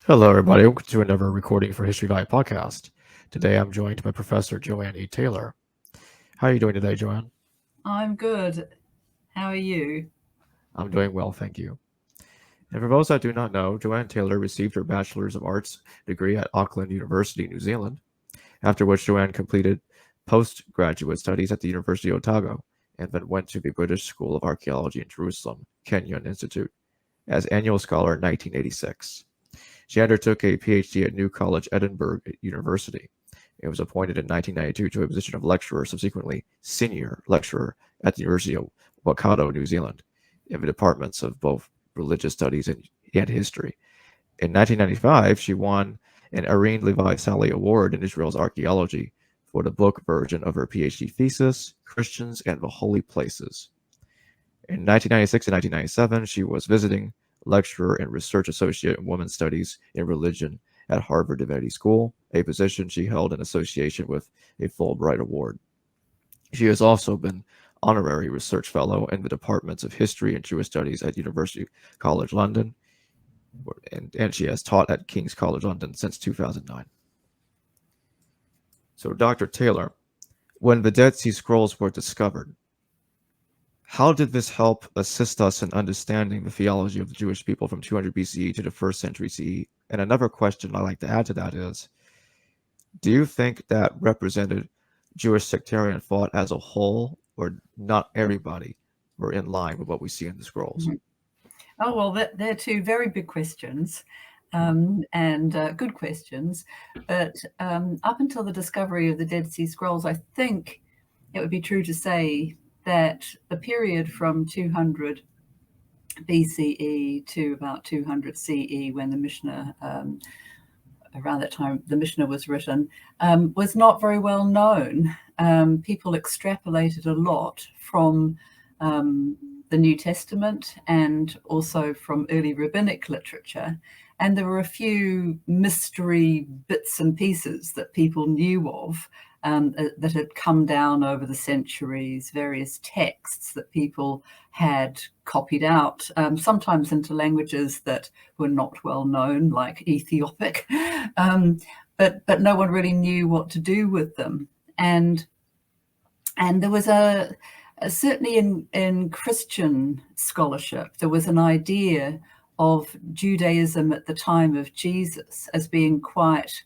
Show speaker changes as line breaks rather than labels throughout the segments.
Hello, everybody. Welcome to another recording for History Value Podcast. Today, I'm joined by Professor Joan E. Taylor. How are you doing today, Joanne?
I'm good. How are you?
I'm doing well, thank you. And for those that do not know, Joanne Taylor received her Bachelor's of Arts degree at Auckland University, New Zealand, after which Joanne completed postgraduate studies at the University of Otago and then went to the British School of Archaeology in Jerusalem, Kenyon Institute, as annual scholar in 1986. She undertook a PhD at New College, Edinburgh University, and was appointed in 1992 to a position of lecturer, subsequently senior lecturer at the University of Waikato, New Zealand, in the departments of both religious studies and history. In 1995, she won an Irene Levi Sally Award in Israel's archaeology for the book version of her PhD thesis, Christians and the Holy Places. In 1996 and 1997, she was visiting lecturer and research associate in women's studies in religion at Harvard Divinity School, a position she held in association with a Fulbright Award. She has also been honorary research fellow in the departments of history and Jewish studies at University College London, and she has taught at King's College London since 2009. So, Dr. Taylor, when the Dead Sea Scrolls were discovered, how did this help assist us in understanding the theology of the Jewish people from 200 BCE to the 1st century CE? And another question I'd like to add to that is, do you think that represented Jewish sectarian thought as a whole, or not everybody were in line with what we see in the scrolls?
Oh, well, they're two very big questions and good questions. But up until the discovery of the Dead Sea Scrolls, I think it would be true to say that the period from 200 BCE to about 200 CE, when the Mishnah, around that time, the Mishnah was written, was not very well known. People extrapolated a lot from the New Testament and also from early rabbinic literature. And there were a few mystery bits and pieces that people knew of that had come down over the centuries, various texts that people had copied out, sometimes into languages that were not well known, like Ethiopic, but no one really knew what to do with them. And there was certainly in Christian scholarship, there was an idea of Judaism at the time of Jesus as being quite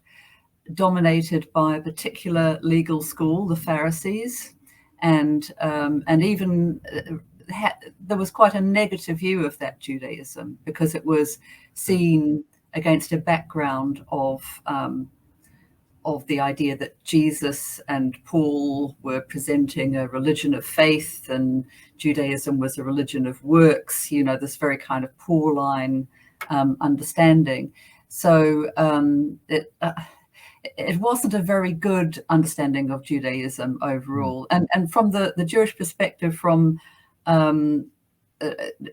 dominated by a particular legal school, the Pharisees, and even there was quite a negative view of that Judaism because it was seen against a background of the idea that Jesus and Paul were presenting a religion of faith and Judaism was a religion of works, this very kind of Pauline understanding. So it wasn't a very good understanding of Judaism overall. And from the Jewish perspective, from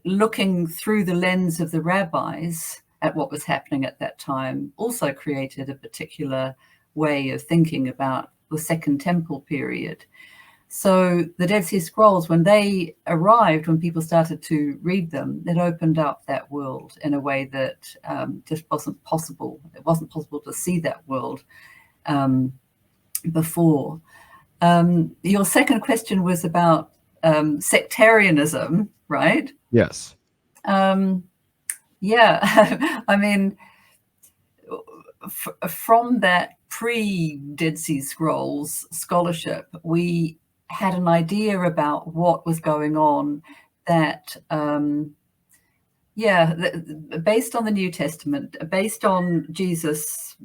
looking through the lens of the rabbis at what was happening at that time, also created a particular way of thinking about the Second Temple period. So the Dead Sea Scrolls, when they arrived, when people started to read them, it opened up that world in a way that just wasn't possible. It wasn't possible to see that world before. Your second question was about sectarianism, right?
Yes.
Yeah, I mean, from that pre-Dead Sea Scrolls scholarship, we had an idea about what was going on that, based on the New Testament, based on Jesus'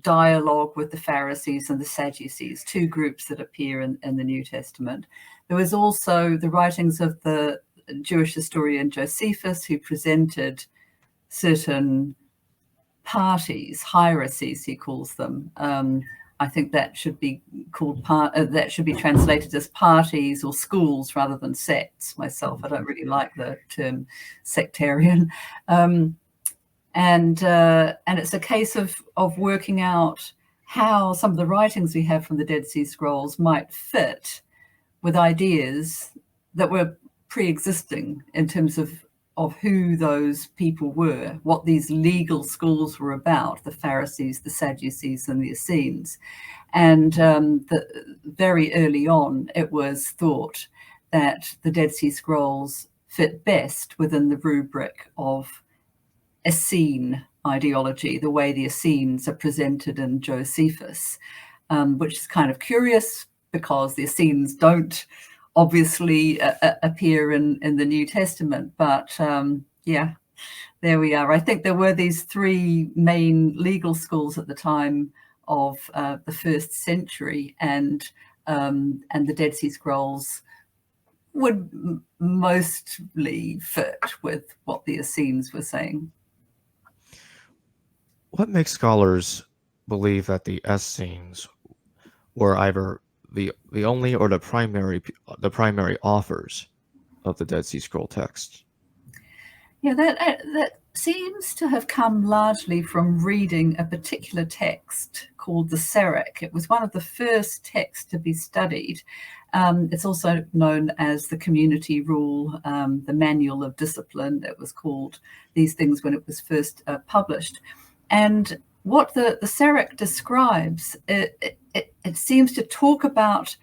dialogue with the Pharisees and the Sadducees, two groups that appear in the New Testament. There was also the writings of the Jewish historian Josephus, who presented certain parties, hierarchies, he calls them. I think that should be called that should be translated as parties or schools rather than sects. Myself, I don't really like the term sectarian, and it's a case of working out how some of the writings we have from the Dead Sea Scrolls might fit with ideas that were pre-existing in terms of of who those people were, what these legal schools were about, the Pharisees, the Sadducees, and the Essenes. And very early on, it was thought that the Dead Sea Scrolls fit best within the rubric of Essene ideology, the way the Essenes are presented in Josephus, which is kind of curious because the Essenes don't obviously appear in the New Testament. But yeah, there we are. I think there were these three main legal schools at the time of the first century, and the Dead Sea Scrolls would mostly fit with what the Essenes were saying.
What makes scholars believe that the Essenes were either the only or the primary authors of the Dead Sea Scroll text?
Yeah, that seems to have come largely from reading a particular text called the Sect. It was one of the first texts to be studied. It's also known as the Community Rule, the Manual of Discipline. It was called these things when it was first published. And what the Sect describes, it seems to talk about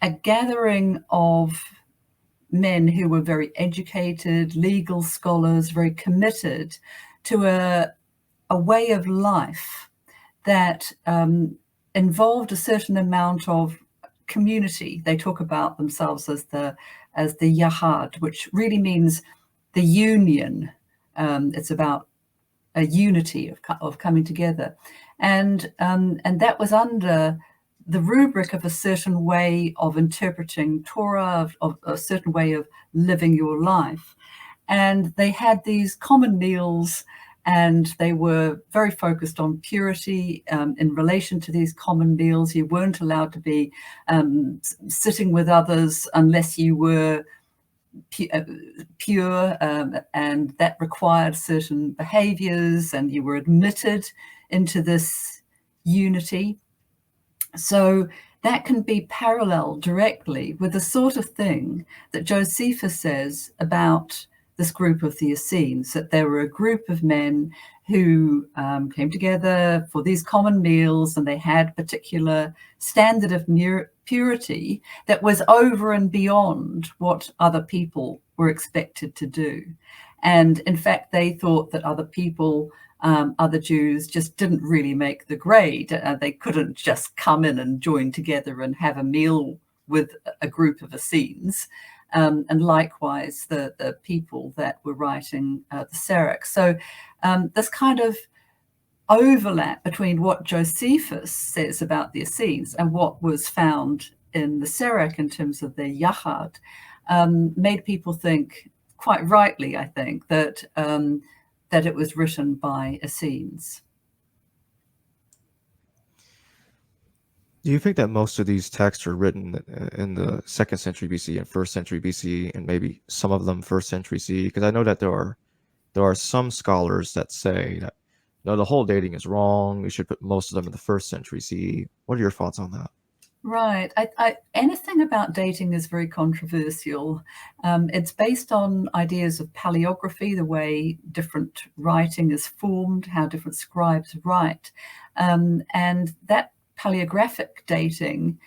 a gathering of men who were very educated, legal scholars, very committed to a way of life that involved a certain amount of community. They talk about themselves as the Yahad, which really means the union. It's about a unity of coming together, and that was under the rubric of a certain way of interpreting Torah, of a certain way of living your life. And they had these common meals, and they were very focused on purity in relation to these common meals. You weren't allowed to be sitting with others unless you were pure, and that required certain behaviors, and you were admitted into this unity. So that can be paralleled directly with the sort of thing that Josephus says about this group of the Essenes, that there were a group of men who came together for these common meals, and they had a particular standard of purity that was over and beyond what other people were expected to do. And in fact, they thought that other people, other Jews, just didn't really make the grade. They couldn't just come in and join together and have a meal with a group of Essenes. And likewise, the people that were writing the Sect. So this kind of overlap between what Josephus says about the Essenes and what was found in the Sect in terms of their Yahad made people think, quite rightly, I think, that it was written by Essenes.
Do you think that most of these texts are written in the 2nd century BC and 1st century BC, and maybe some of them 1st century CE? Because I know that there are some scholars that say that no, the whole dating is wrong. We should put most of them in the 1st century CE. What are your thoughts on that?
Right. Anything about dating is very controversial. It's based on ideas of paleography, the way different writing is formed, how different scribes write. And that paleographic dating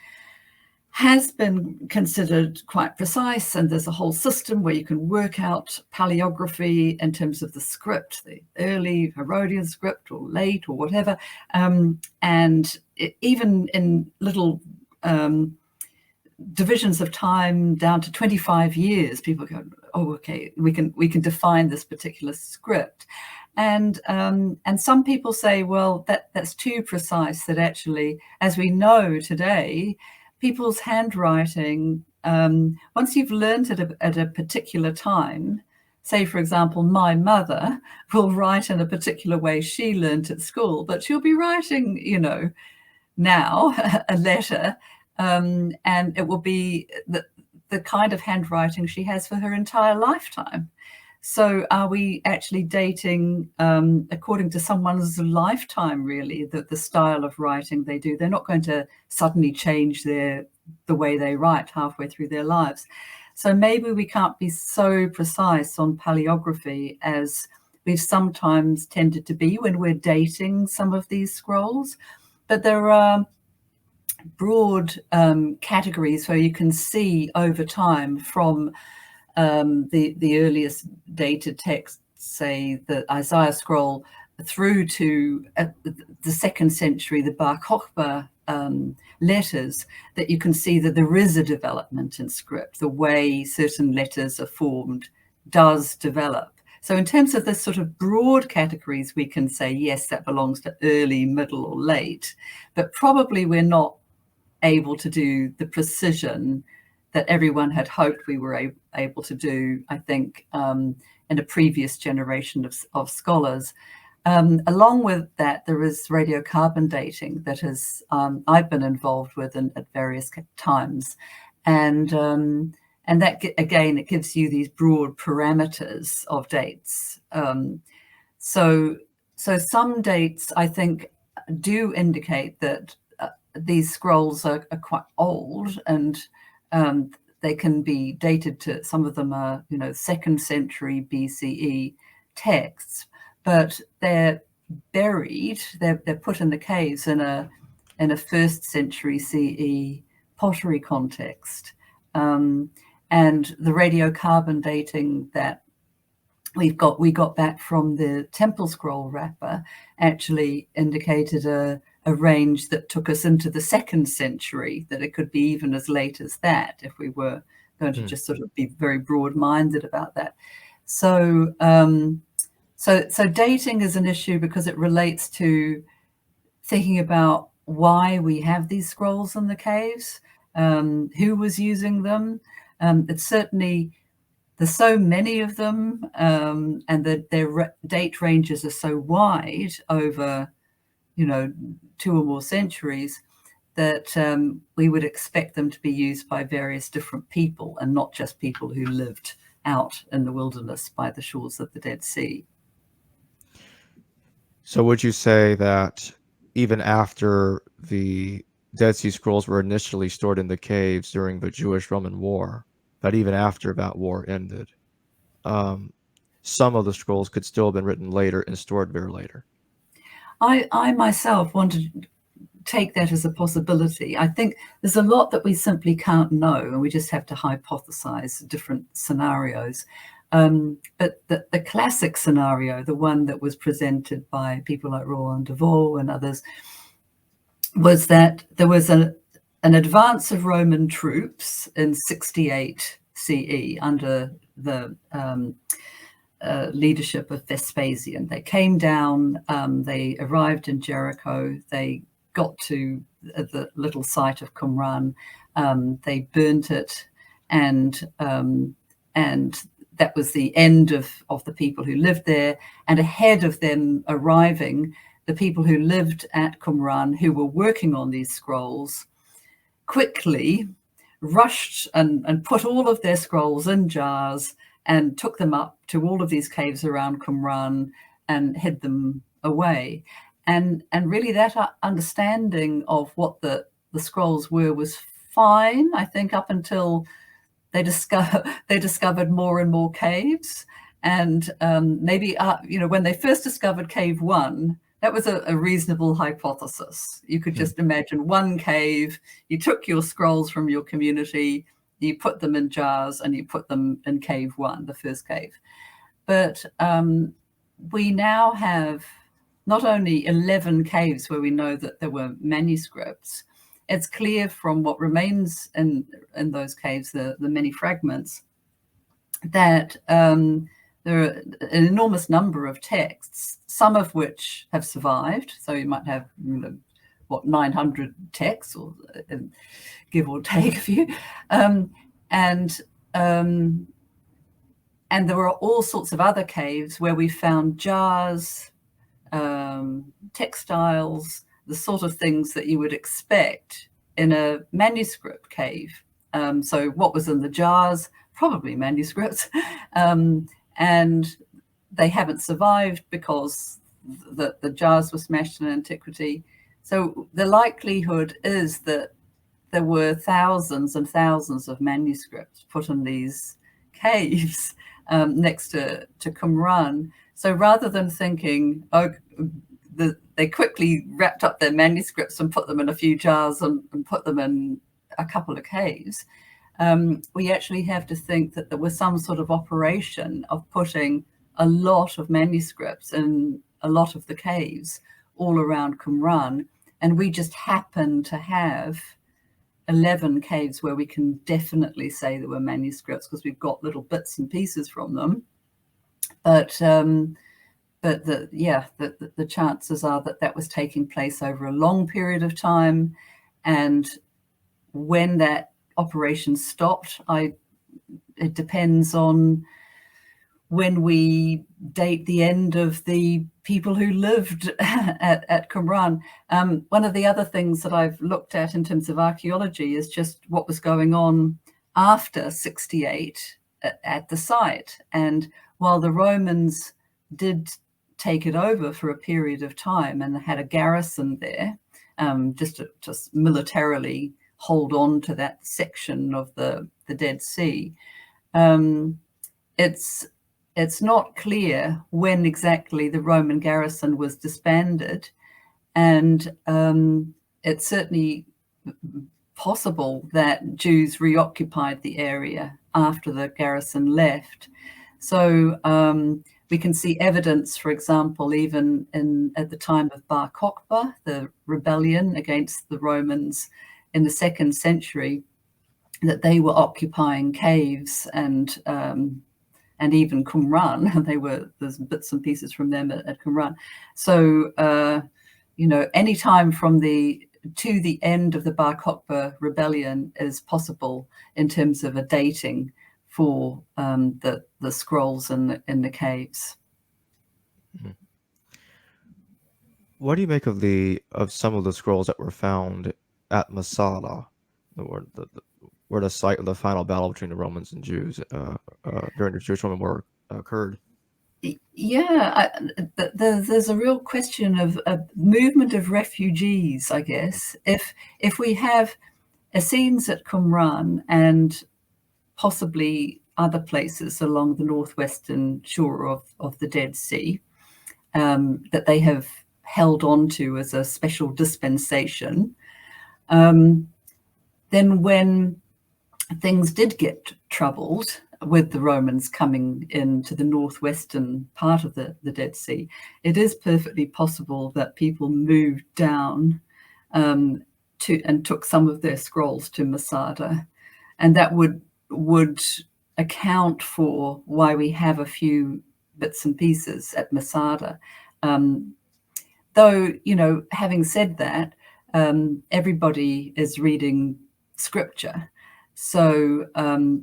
has been considered quite precise, and there's a whole system where you can work out paleography in terms of the script, the early Herodian script or late or whatever, and even in little divisions of time down to 25 years, people go, oh, okay, we can define this particular script. And some people say, well, that's too precise, that actually, as we know today, people's handwriting, once you've learned it at a particular time, say, for example, my mother will write in a particular way she learned at school, but she'll be writing, now a letter, and it will be the kind of handwriting she has for her entire lifetime. So are we actually dating according to someone's lifetime, really, the style of writing they do? They're not going to suddenly change the way they write halfway through their lives. So maybe we can't be so precise on paleography as we've sometimes tended to be when we're dating some of these scrolls. But there are broad categories where you can see over time from the earliest dated texts, say the Isaiah scroll, through to the 2nd century, the Bar Kokhba letters, that you can see that there is a development in script. The way certain letters are formed does develop. So in terms of the sort of broad categories, we can say, yes, that belongs to early, middle, or late, but probably we're not able to do the precision that everyone had hoped we were able to do, I think, in a previous generation of scholars. Along with that, there is radiocarbon dating that has I've been involved with at various times, and that again, it gives you these broad parameters of dates. So some dates, I think, do indicate that these scrolls are quite old, and they can be dated to, some of them are 2nd century BCE texts, but they're buried, they're put in the caves in a 1st century CE pottery context. And the radiocarbon dating that we got back from the Temple Scroll wrapper actually indicated a range that took us into the 2nd century, that it could be even as late as that if we were going to just sort of be very broad-minded about that. So so dating is an issue because it relates to thinking about why we have these scrolls in the caves, who was using them. It's certainly, there's so many of them, and their date ranges are so wide over 2 or more centuries, that we would expect them to be used by various different people and not just people who lived out in the wilderness by the shores of the Dead Sea.
So would you say that even after the Dead Sea Scrolls were initially stored in the caves during the Jewish-Roman War, that even after that war ended, some of the scrolls could still have been written later and stored very later?
I myself want to take that as a possibility. I think there's a lot that we simply can't know, and we just have to hypothesize different scenarios. But the classic scenario, the one that was presented by people like Roland de Vaux and others, was that there was an advance of Roman troops in 68 CE under the leadership of Vespasian. They came down, they arrived in Jericho, they got to the little site of Qumran, they burnt it, and that was the end of the people who lived there. And ahead of them arriving, the people who lived at Qumran, who were working on these scrolls, quickly rushed and put all of their scrolls in jars and took them up to all of these caves around Qumran and hid them away. And really that understanding of what the scrolls were was fine, I think, up until they discovered more and more caves. And maybe, when they first discovered cave 1, that was a reasonable hypothesis. You could just imagine one cave, you took your scrolls from your community, you put them in jars, and you put them in cave 1, the first cave. But we now have not only 11 caves where we know that there were manuscripts. It's clear from what remains in those caves, the many fragments, that there are an enormous number of texts, some of which have survived. So you might have, 900 texts, or give or take a few, and there are all sorts of other caves where we found jars, textiles, the sort of things that you would expect in a manuscript cave. So what was in the jars? Probably manuscripts. And they haven't survived because the jars were smashed in antiquity. So the likelihood is that there were thousands and thousands of manuscripts put in these caves next to Qumran. So rather than thinking, oh, they quickly wrapped up their manuscripts and put them in a few jars and put them in a couple of caves, we actually have to think that there was some sort of operation of putting a lot of manuscripts in a lot of the caves all around Qumran, and we just happen to have 11 caves where we can definitely say there were manuscripts because we've got little bits and pieces from them. But the chances are that that was taking place over a long period of time, and when that operation stopped, it depends on when we date the end of the people who lived at Qumran. One of the other things that I've looked at in terms of archaeology is just what was going on after 68 at the site. And while the Romans did take it over for a period of time and had a garrison there, just to militarily hold on to that section of the Dead Sea, it's not clear when exactly the Roman garrison was disbanded, and it's certainly possible that Jews reoccupied the area after the garrison left. So we can see evidence, for example, even at the time of Bar Kokhba, the rebellion against the Romans in the 2nd century, that they were occupying caves and even Qumran. There's bits and pieces from them at Qumran. So any time from to the end of the Bar Kokhba rebellion is possible in terms of a dating for the scrolls in the caves.
What do you make of some of the scrolls that were found at Masada, where the site of the final battle between the Romans and Jews during the Jewish-Roman War occurred?
Yeah, there's a real question of a movement of refugees, I guess. If we have Essenes at Qumran and possibly other places along the northwestern shore of the Dead Sea that they have held on to as a special dispensation, then when things did get troubled with the Romans coming into the northwestern part of the Dead Sea, it is perfectly possible that people moved down and took some of their scrolls to Masada, and that would account for why we have a few bits and pieces at Masada. Though, having said that, everybody is reading scripture. So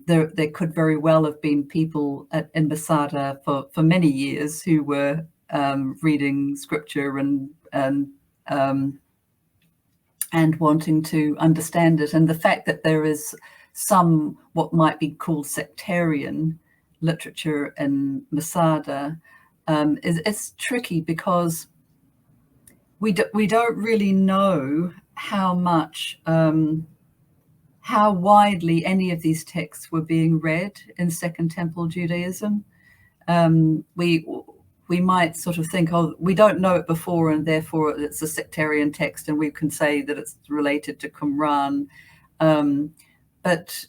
there could very well have been people in Masada for many years who were reading scripture and wanting to understand it. And the fact that there is some what might be called sectarian literature in Masada it's tricky because we don't really know how much how widely any of these texts were being read in Second Temple Judaism. We might sort of think, oh, we don't know it before and therefore it's a sectarian text and we can say that it's related to Qumran. But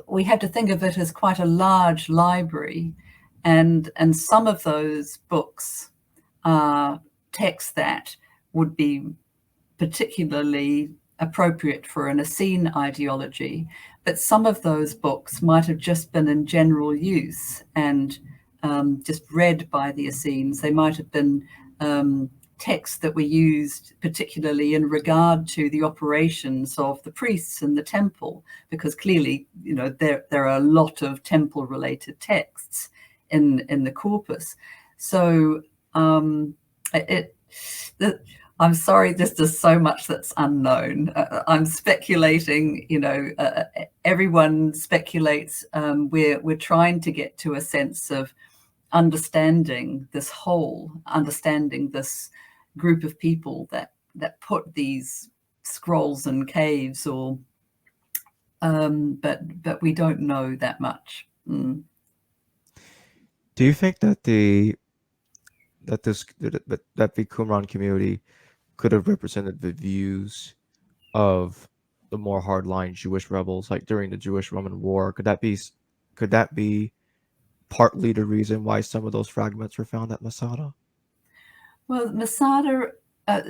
we have to think of it as quite a large library, and some of those books are texts that would be particularly appropriate for an Essene ideology, but some of those books might have just been in general use and just read by the Essenes. They might have been texts that were used particularly in regard to the operations of the priests in the temple, because clearly, there are a lot of temple-related texts in the corpus. So I'm sorry, there's just so much that's unknown. I'm speculating, everyone speculates. We're trying to get to a sense of understanding this whole, understanding this group of people that put these scrolls and caves, or but we don't know that much.
Do you think that the Qumran community could have represented the views of the more hardline Jewish rebels, like during the Jewish-Roman War? Could that be partly the reason why some of those fragments were found at Masada?
Well, Masada,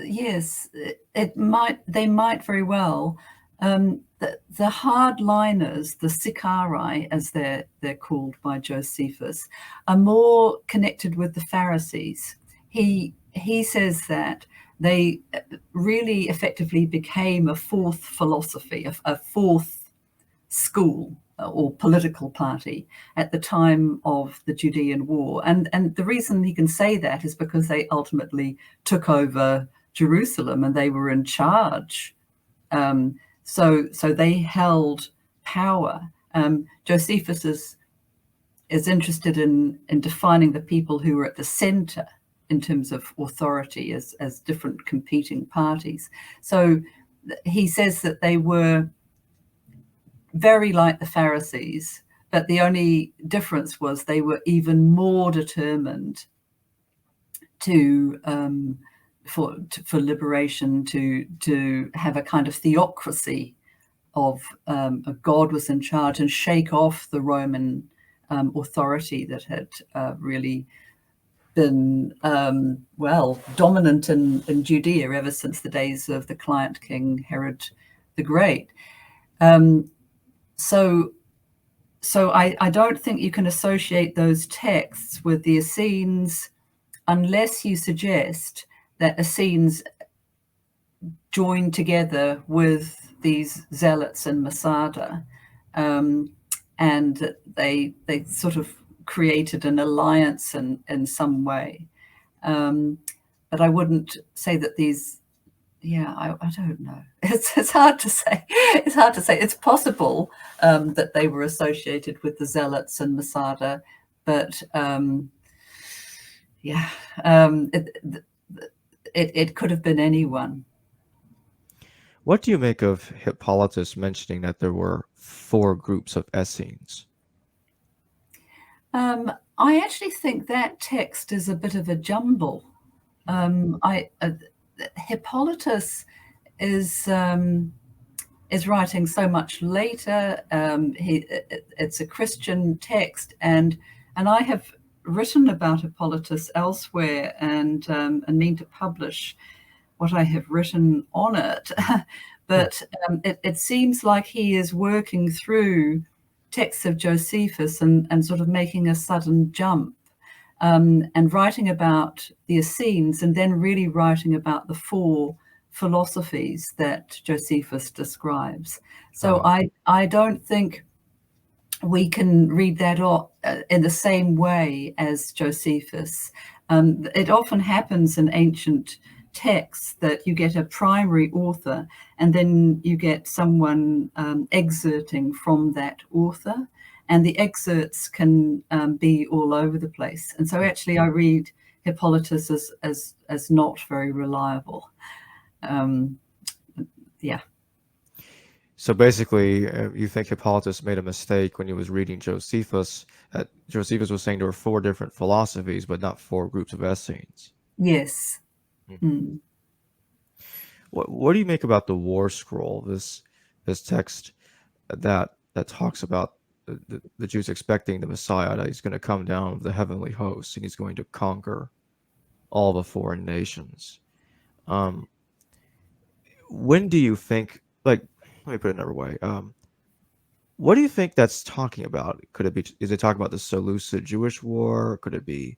yes, they might very well. The hardliners, the Sicarii, as they're called by Josephus, are more connected with the Pharisees. He says that they really effectively became a fourth philosophy, a fourth school or political party at the time of the Judean War. And the reason he can say that is because they ultimately took over Jerusalem and they were in charge. So they held power. Josephus is interested in defining the people who were at the center in terms of authority as different competing parties. So he says that they were very like the Pharisees, but the only difference was they were even more determined to for liberation, to have a kind of theocracy of a God was in charge and shake off the Roman authority that had really been dominant in Judea ever since the days of the client king Herod the Great. So I don't think you can associate those texts with the Essenes unless you suggest that Essenes joined together with these zealots in Masada, and they sort of created an alliance in some way. But I wouldn't say that these. Yeah, I don't know. It's hard to say. It's hard to say. It's possible that they were associated with the zealots and Masada, but it could have been anyone.
What do you make of Hippolytus mentioning that there were 4 groups of Essenes?
I actually think that text is a bit of a jumble. Hippolytus is writing so much later. It's a Christian text, and I have written about Hippolytus elsewhere, and mean to publish what I have written on it. But it seems like he is working through texts of Josephus and sort of making a sudden jump. And writing about the Essenes, and then really writing about the 4 philosophies that Josephus describes. So I don't think we can read that in the same way as Josephus. It often happens in ancient texts that you get a primary author, and then you get someone excerpting from that author. And the excerpts can be all over the place. And so actually I read Hippolytus as not very reliable.
So basically, you think Hippolytus made a mistake when he was reading Josephus. Josephus was saying there were 4 different philosophies, but not 4 groups of Essenes.
Yes. Mm.
What do you make about the War Scroll, this text that talks about the Jews expecting the Messiah, that he's going to come down with the heavenly host and he's going to conquer all the foreign nations? When do you think, like, let me put it another way. What do you think that's talking about? Is it talking about the Seleucid Jewish War? Could it be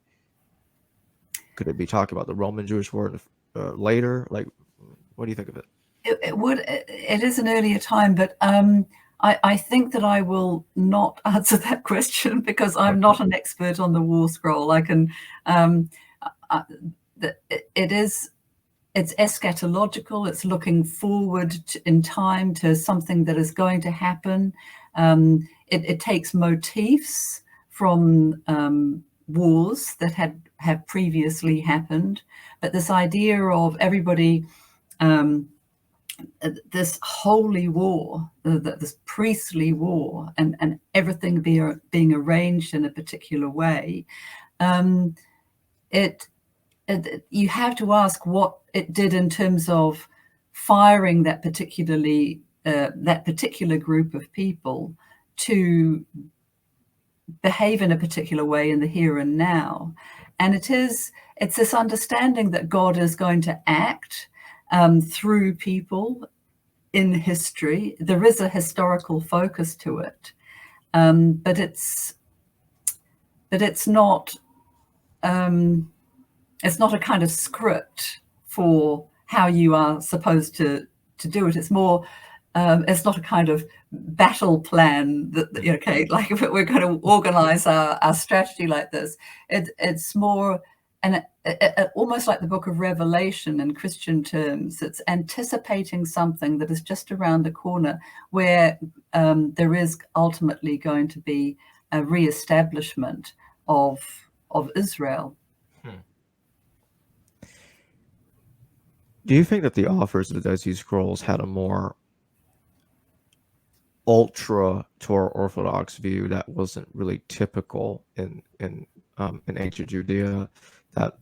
talking about the Roman Jewish War later? Like, what do you think of it?
It is an earlier time, but I think that I will not answer that question because I'm not an expert on the War Scroll. I can, it's eschatological. It's looking forward in time to something that is going to happen. It takes motifs from wars that have previously happened, but this idea of everybody this holy war, this priestly war, and everything being arranged in a particular way, you have to ask what it did in terms of firing that particular group of people to behave in a particular way in the here and now. And it's this understanding that God is going to act through people in history. There is a historical focus to it, but it's not a kind of script for how you are supposed to do it. It's more, it's not a kind of battle plan that, okay, like if we're going to organize our strategy like this, it's more, and almost like the book of Revelation in Christian terms, it's anticipating something that is just around the corner, where there is ultimately going to be a reestablishment of Israel.
Do you think that the authors of the Dead Sea Scrolls had a more ultra Torah Orthodox view that wasn't really typical in ancient Judea? Do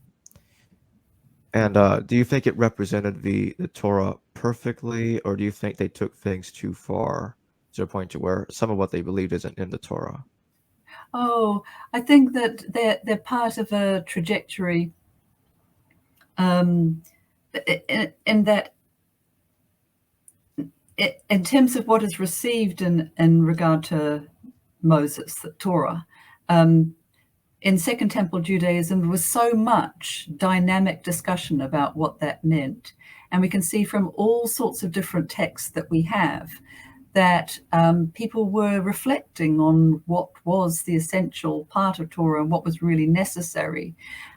you think it represented the Torah perfectly, or do you think they took things too far to a point to where some of what they believed isn't in the Torah?
Oh, I think that they're part of a trajectory. In that, in terms of what is received in regard to Moses, the Torah, in Second Temple Judaism, there was so much dynamic discussion about what that meant. And we can see from all sorts of different texts that we have that people were reflecting on what was the essential part of Torah and what was really necessary.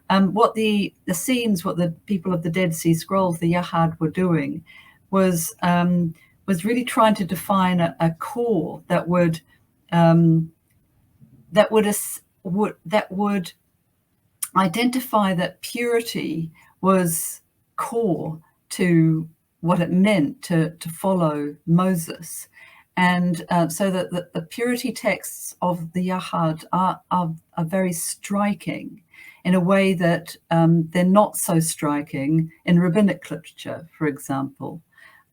What the Essenes, what the people of the Dead Sea Scrolls, the Yahad, were doing was really trying to define a core that would identify that purity was core to what it meant to follow Moses. And so that the purity texts of the Yahad are very striking in a way that they're not so striking in rabbinic literature, for example.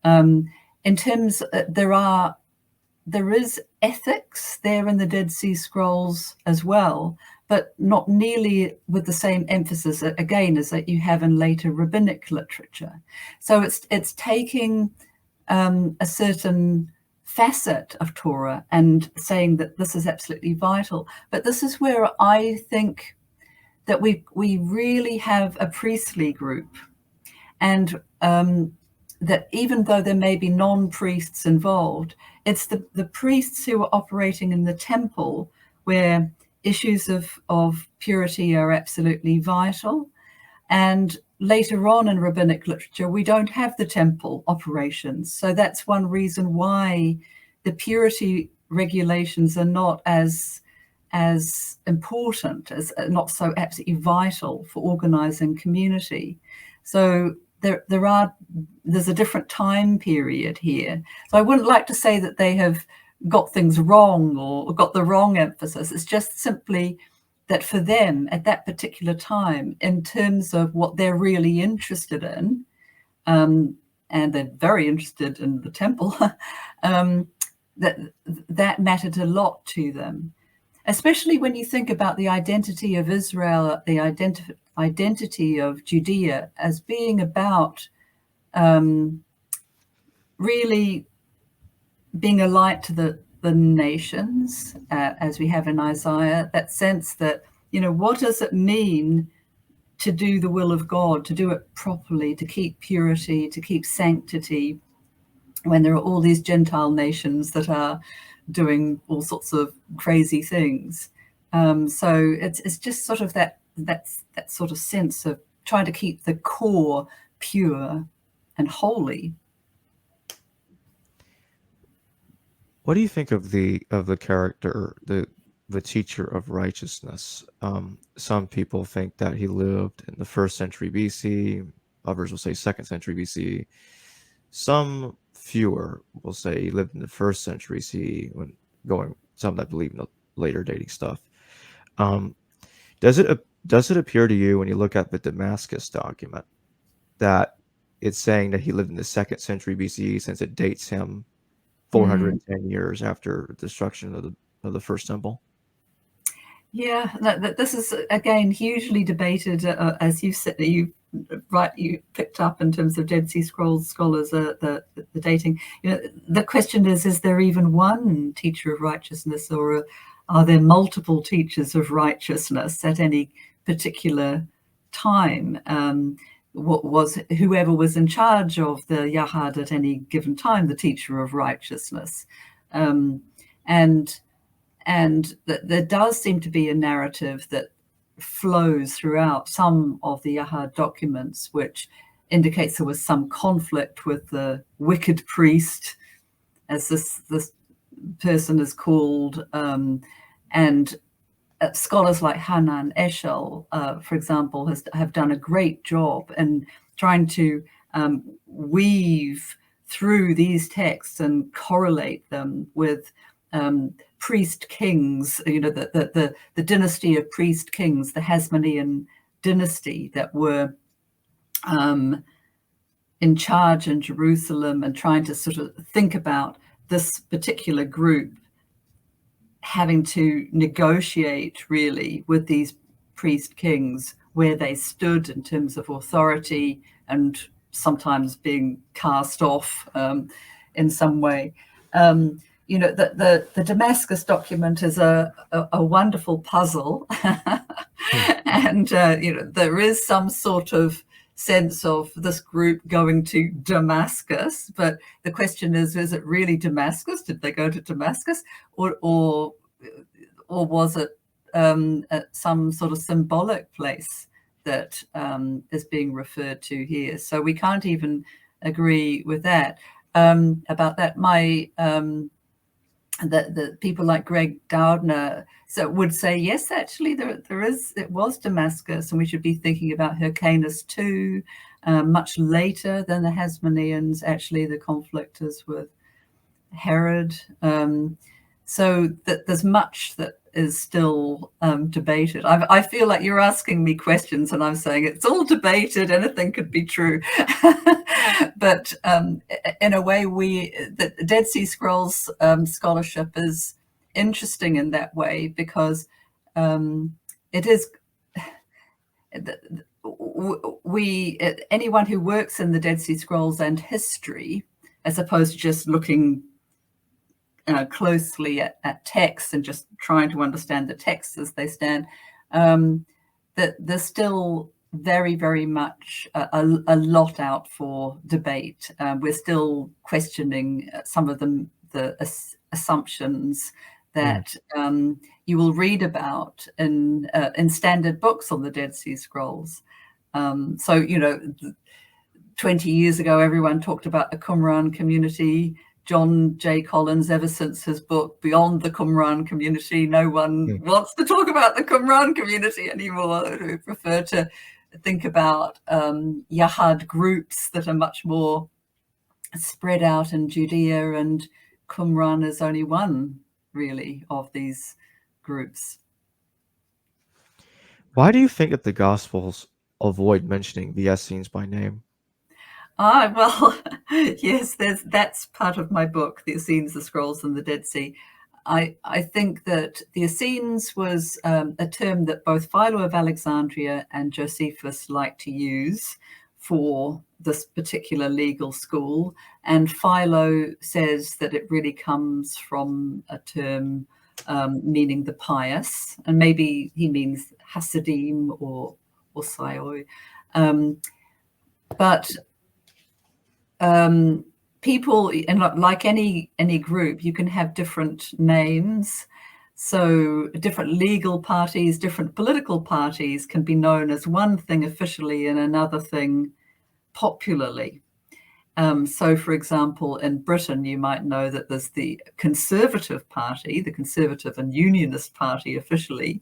In terms, there is ethics there in the Dead Sea Scrolls as well, but not nearly with the same emphasis, again, as that you have in later rabbinic literature. So it's taking a certain facet of Torah and saying that this is absolutely vital. But this is where I think that we really have a priestly group, and that even though there may be non-priests involved, it's the priests who are operating in the temple where issues of purity are absolutely vital. And later on in rabbinic literature, we don't have the temple operations. So that's one reason why the purity regulations are not as important, as not so absolutely vital for organizing community. So there's a different time period here. So I wouldn't like to say that they have got things wrong or got the wrong emphasis. It's just simply that for them at that particular time, in terms of what they're really interested in, and they're very interested in the temple, that mattered a lot to them. Especially when you think about the identity of Israel, the identity of Judea as being about really being a light to the nations, as we have in Isaiah, that sense that, what does it mean to do the will of God, to do it properly, to keep purity, to keep sanctity, when there are all these Gentile nations that are doing all sorts of crazy things. So it's just sort of that sort of sense of trying to keep the core pure and holy.
What do you think of the character, the teacher of righteousness? Some people think that he lived in the 1st century BC. Others will say 2nd century BC. Some fewer will say he lived in the 1st century CE, when some that believe in the later dating stuff. Um, does it appear to you, when you look at the Damascus document, that it's saying that he lived in the 2nd century BCE, since it dates him 410 years after the destruction of the first temple?
Yeah, this is again hugely debated, as you said. You picked up in terms of Dead Sea Scrolls scholars, the dating. The question is there even one teacher of righteousness, or are there multiple teachers of righteousness at any particular time? Whoever was in charge of the Yahad at any given time the teacher of righteousness? And there does seem to be a narrative that flows throughout some of the Yahad documents, which indicates there was some conflict with the wicked priest, as this person is called, and scholars like Hanan Eshel, for example, have done a great job in trying to weave through these texts and correlate them with priest kings, the dynasty of priest kings, the Hasmonean dynasty that were in charge in Jerusalem, and trying to sort of think about this particular group having to negotiate really with these priest kings, where they stood in terms of authority, and sometimes being cast off in some way. The Damascus document is a wonderful puzzle, and there is some sort of sense of this group going to Damascus, but the question is it really Damascus? Did they go to Damascus, or was it at some sort of symbolic place that is being referred to here? So we can't even agree with that. About that, the people like Greg Doudna would say, yes, actually it was Damascus, and we should be thinking about Hyrcanus too, much later than the Hasmoneans. Actually, the conflict is with Herod. So that there's much that is still debated. I feel like you're asking me questions and I'm saying it's all debated, anything could be true. But in a way, the Dead Sea Scrolls scholarship is interesting in that way, because it is anyone who works in the Dead Sea Scrolls and history, as opposed to just looking closely at texts and just trying to understand the texts as they stand, that there's still very, very much a lot out for debate. We're still questioning some of the assumptions that you will read about in standard books on the Dead Sea Scrolls. 20 years ago, everyone talked about the Qumran community. John J. Collins, ever since his book Beyond the Qumran Community, no one wants to talk about the Qumran community anymore. We prefer to think about Yahad groups that are much more spread out in Judea, and Qumran is only one, really, of these groups.
Why do you think that the Gospels avoid mentioning the Essenes by name?
Well, yes, that's part of my book, The Essenes, the Scrolls, and the Dead Sea. I think that the Essenes was a term that both Philo of Alexandria and Josephus liked to use for this particular legal school. And Philo says that it really comes from a term meaning the pious, and maybe he means Hasidim or Sayoi. But people, and like any group, you can have different names. So different legal parties, different political parties can be known as one thing officially and another thing popularly. So, for example, in Britain, you might know that there's the Conservative Party, the Conservative and Unionist Party officially,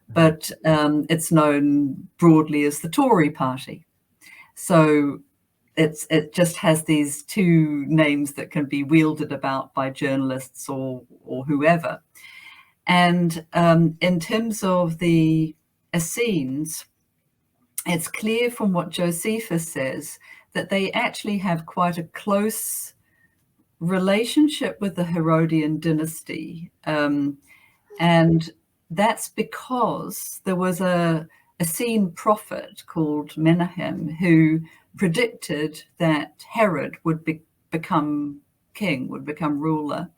but it's known broadly as the Tory Party. So it just has these two names that can be wielded about by journalists or whoever. And in terms of the Essenes, it's clear from what Josephus says that they actually have quite a close relationship with the Herodian dynasty. And that's because there was a Essene prophet called Menahem who predicted that Herod would become king, would become ruler.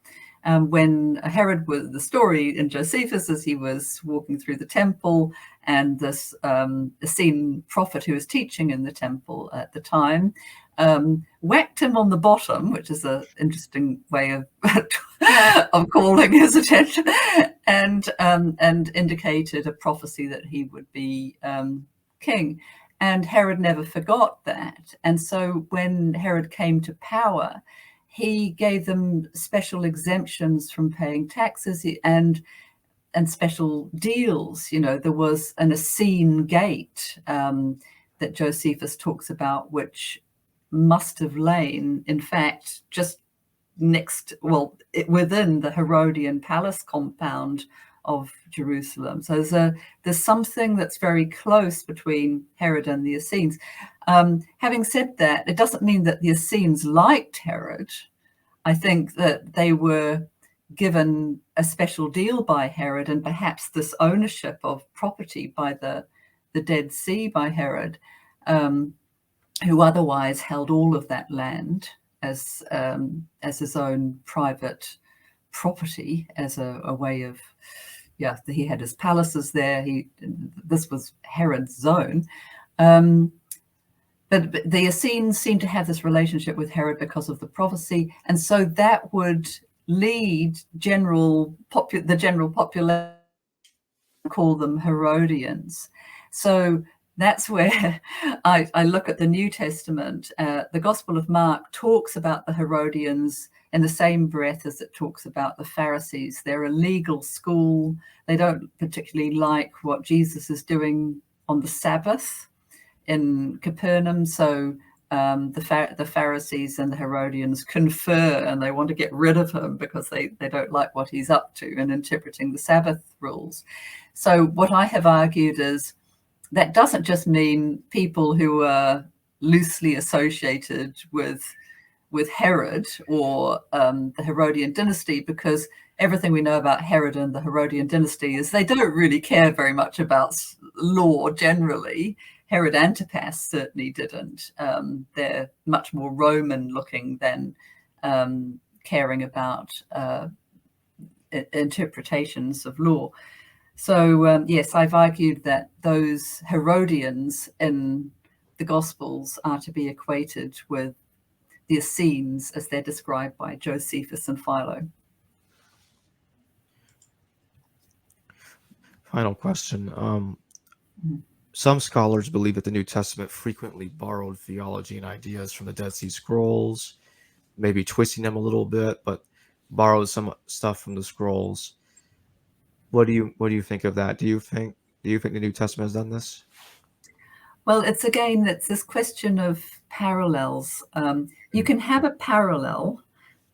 When Herod was, the story in Josephus is he was walking through the temple, and this Essene prophet who was teaching in the temple at the time whacked him on the bottom, which is an interesting way of of calling his attention, and indicated a prophecy that he would be king. And Herod never forgot that. And so when Herod came to power, he gave them special exemptions from paying taxes and special deals. You know, there was an Essene gate that Josephus talks about, which must have lain, in fact, just next, within the Herodian palace compound of Jerusalem. So there's something that's very close between Herod and the Essenes. Having said that, it doesn't mean that the Essenes liked Herod. I think that they were given a special deal by Herod, and perhaps this ownership of property by the Dead Sea by Herod, who otherwise held all of that land as his own private property, as a way of, he had his palaces there. This was Herod's zone. But the Essenes seem to have this relationship with Herod because of the prophecy, and so that would lead the general population to call them Herodians. So that's where I look at the New Testament. The Gospel of Mark talks about the Herodians in the same breath as it talks about the Pharisees. They're a legal school. They don't particularly like what Jesus is doing on the Sabbath in Capernaum. So the Pharisees and the Herodians confer, and they want to get rid of him because they don't like what he's up to in interpreting the Sabbath rules. So what I have argued is that doesn't just mean people who are loosely associated with Herod or the Herodian dynasty, because everything we know about Herod and the Herodian dynasty is they don't really care very much about law generally. Herod Antipas certainly didn't. They're much more Roman looking than caring about interpretations of law. So yes, I've argued that those Herodians in the Gospels are to be equated with the Essenes as they're described by Josephus and Philo.
Final question. Some scholars believe that the New Testament frequently borrowed theology and ideas from the Dead Sea Scrolls, maybe twisting them a little bit, but borrowed some stuff from the scrolls. What do you think of that? Do you think the New Testament has done this?
Well, it's this question of parallels. You can have a parallel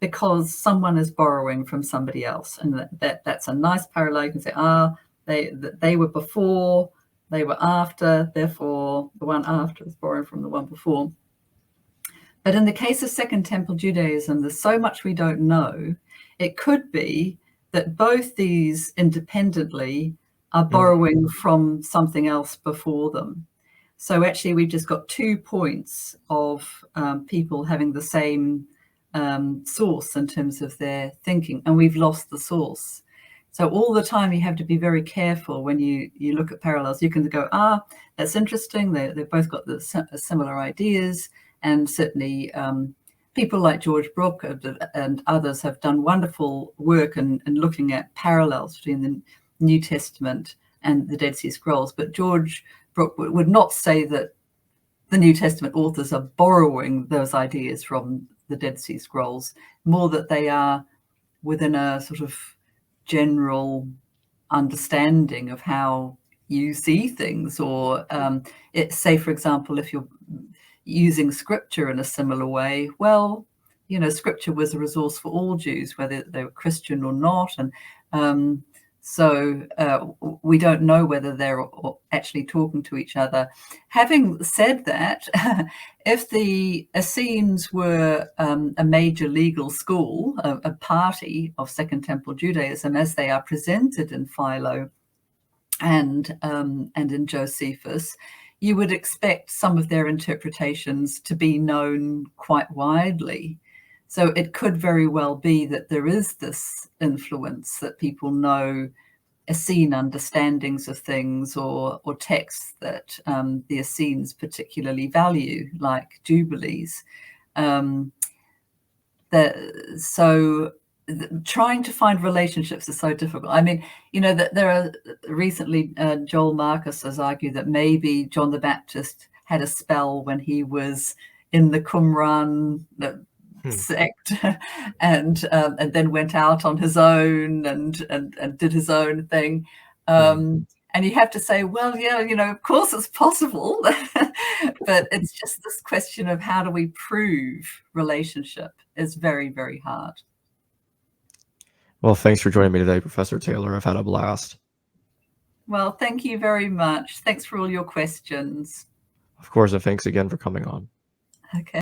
because someone is borrowing from somebody else, and that's a nice parallel. You can say, they were before, they were after, therefore the one after is borrowing from the one before. But in the case of Second Temple Judaism, there's so much we don't know. It could be that both these independently are borrowing from something else before them. So actually, we've just got 2 points of people having the same source in terms of their thinking, and we've lost the source. So all the time you have to be very careful when you look at parallels. You can go, that's interesting. They've both got the similar ideas, and certainly people like George Brooke and others have done wonderful work in looking at parallels between the New Testament and the Dead Sea Scrolls. But George Brooke would not say that the New Testament authors are borrowing those ideas from the Dead Sea Scrolls, more that they are within a sort of general understanding of how you see things. Or say, for example, if using scripture in a similar way, well, you know, scripture was a resource for all Jews, whether they were Christian or not. And so we don't know whether they're actually talking to each other. Having said that, if the Essenes were a major legal school, a party of Second Temple Judaism, as they are presented in Philo and in Josephus, you would expect some of their interpretations to be known quite widely. So it could very well be that there is this influence, that people know Essene understandings of things, or texts that the Essenes particularly value, like Jubilees. Trying to find relationships is so difficult. I mean, you know, that there are recently, Joel Marcus has argued that maybe John the Baptist had a spell when he was in the Qumran sect, and then went out on his own and did his own thing. And you have to say, well, yeah, you know, of course it's possible, but it's just this question of how do we prove relationship is very, very hard.
Well, thanks for joining me today, Professor Taylor. I've had a blast.
Well, thank you very much. Thanks for all your questions.
Of course, and thanks again for coming on.
Okay.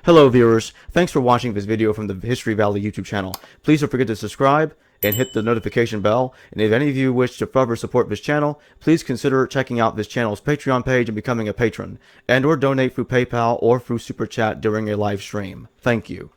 Hello viewers, thanks for watching this video from the History Valley YouTube channel. Please don't forget to subscribe and hit the notification bell. And if any of you wish to further support this channel, please consider checking out this channel's Patreon page and becoming a patron, and or donate through PayPal or through Super Chat during a live stream. Thank you.